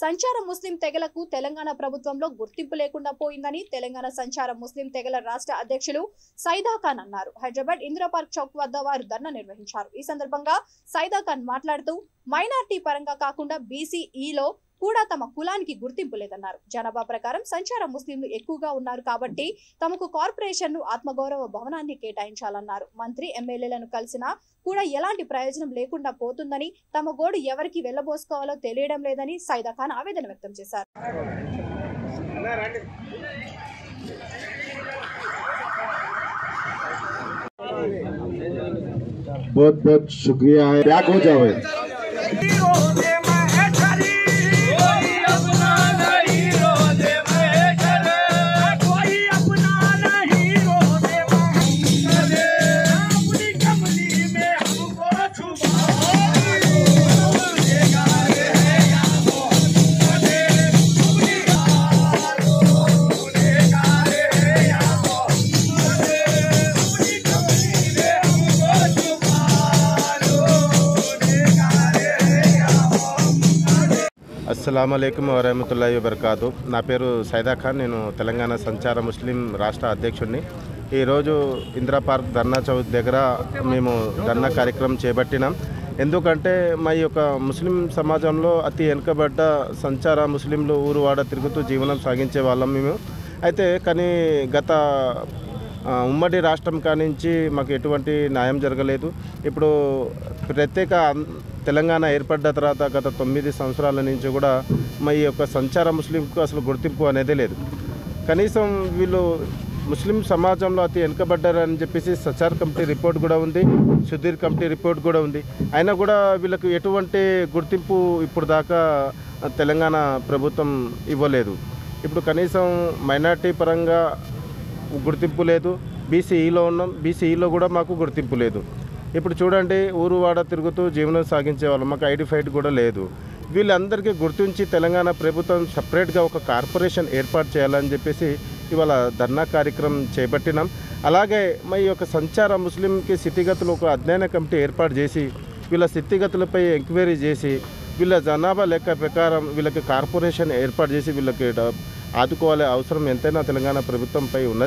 సంచార ముస్లిం తెగలకు తెలంగాణ ప్రభుత్వంలో గుర్తింపు లేకుండా పోయిందని తెలంగాణ సంచార ముస్లిం తెగల రాష్ట్ర అధ్యక్షులు సైదా ఖాన్ అన్నారు. హైదరాబాద్ ఇందిరా పార్క్ చౌక్ వద్ద వారు ధర్నా నిర్వహించారు. ఈ సందర్భంగా సైదా ఖాన్ మాట్లాడుతూ మైనారిటీ పరంగా కాకుండా బీసీఈలో కూడా తమ కులానికి గుర్తింపు లేదన్నారు. జనాభా ప్రకారం సంచార ముస్లింలు ఎక్కువగా ఉన్నారు కాబట్టి తమకు కార్పొరేషన్ ను ఆత్మగౌరవ భవనాన్ని కేటాయించాలన్నారు. మంత్రి ఎమ్మెల్యేలను కలిసినా కూడా ఎలాంటి ప్రయోజనం లేకుండా పోతుందని, తమ గోడు ఎవరికి వెళ్లబోసుకోవాలో తెలియడం లేదని సైదా ఖాన్ ఆవేదన వ్యక్తం చేశారు. बहुत बहुत शुक्रिया है। क्या हो जावे అస్సలాము అలైకుం వరహమతుల్లాహి వబర్కాతు. నా పేరు సైదా ఖాన్. నేను తెలంగాణ సంచార ముస్లిం రాష్ట్ర అధ్యక్షుడిని. ఈరోజు ఇందిరా పార్క్ ధర్నా చౌక్ దగ్గర మేము ధర్నా కార్యక్రమం చేపట్టినాం. ఎందుకంటే మా యొక్క ముస్లిం సమాజంలో అతి వెనుకబడ్డ సంచార ముస్లింలు ఊరు వాడ తిరుగుతూ జీవనం సాగించే వాళ్ళం మేము. అయితే కానీ గత ఉమ్మడి రాష్ట్రం కానించి మాకు ఎటువంటి న్యాయం జరగలేదు. ఇప్పుడు ప్రత్యేక తెలంగాణ ఏర్పడ్డ తర్వాత గత 9 సంవత్సరాల నుంచి కూడా మా ఈ యొక్క సంచార ముస్లింకు అసలు గుర్తింపు అనేది లేదు. కనీసం వీళ్ళు ముస్లిం సమాజంలో అతి వెనుకబడ్డారని చెప్పేసి సచార్ కమిటీ రిపోర్ట్ కూడా ఉంది, సుధీర్ కమిటీ రిపోర్ట్ కూడా ఉంది. అయినా కూడా వీళ్ళకు ఎటువంటి గుర్తింపు ఇప్పుడు దాకా తెలంగాణ ప్రభుత్వం ఇవ్వలేదు. ఇప్పుడు కనీసం మైనార్టీ పరంగా గుర్తింపు లేదు. బీసీఈలో ఉన్నాం, బీసీఈలో కూడా మాకు గుర్తింపు లేదు. ఇప్పుడు చూడండి, ఊరు వాడ తిరుగుతూ జీవనం సాగించే వాళ్ళు, మాకు ఐడెంటిఫైడ్ కూడా లేదు. వీళ్ళందరికీ గుర్తించి తెలంగాణ ప్రభుత్వం సపరేట్గా ఒక కార్పొరేషన్ ఏర్పాటు చేయాలని చెప్పేసి ఇవాళ ధర్నా కార్యక్రమం చేపట్టినాం. అలాగే మా యొక్క సంచార ముస్లింకి స్థితిగతులు ఒక అధ్యయన కమిటీ ఏర్పాటు చేసి వీళ్ళ స్థితిగతులపై ఎంక్వైరీ చేసి వీళ్ళ జనాభా లెక్క ప్రకారం వీళ్ళకి కార్పొరేషన్ ఏర్పాటు చేసి వీళ్ళకి ఆదుకోవాలే అవసరం ఎంతైనా తెలంగాణ ప్రభుత్వంపై ఉన్నది.